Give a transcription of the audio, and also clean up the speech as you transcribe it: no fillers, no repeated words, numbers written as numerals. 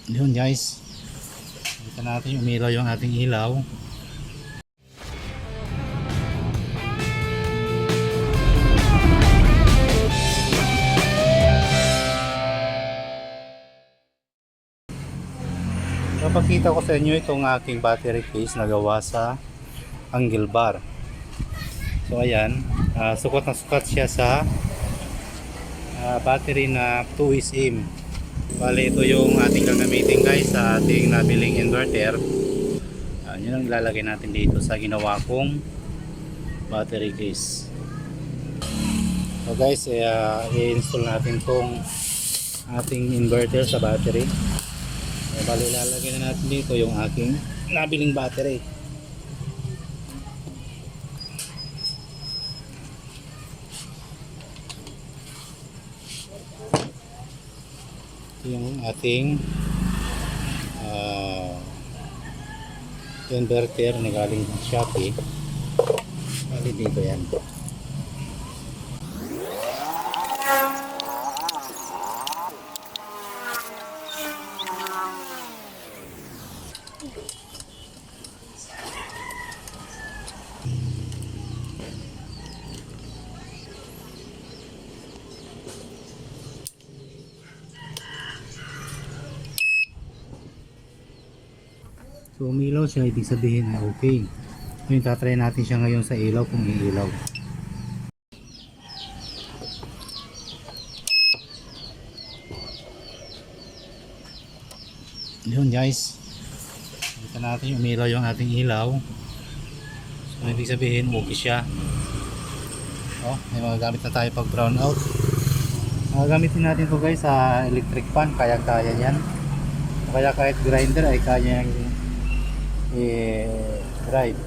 Yun guys, kita natin umilaw yung ating ilaw. Napakita ko sa inyo itong aking battery case na gawa sa angle bar. So ayan, sukat na sukat siya sa battery na 2SM. Bale, ito yung ating gagamitin guys sa ating nabiling inverter. Yun ang ilalagay natin dito sa ginawa kong battery case. So guys, i-install natin tong ating inverter sa battery. So, bale, ilalagay na natin dito yung aking nabiling battery. Yung ating inverter na galing sa Shopee. Bali dito yan. So umilaw siya, ibig sabihin na okay. Ngayon tatry natin siya ngayon sa ilaw kung iilaw. Yun guys, kita natin umilaw yung ating ilaw. So ibig sabihin okay siya. May mga gamit na tayo pag brown out. Gamitin natin to guys sa electric fan, kaya-kaya yan. Kaya kahit grinder ay kaya yung drive.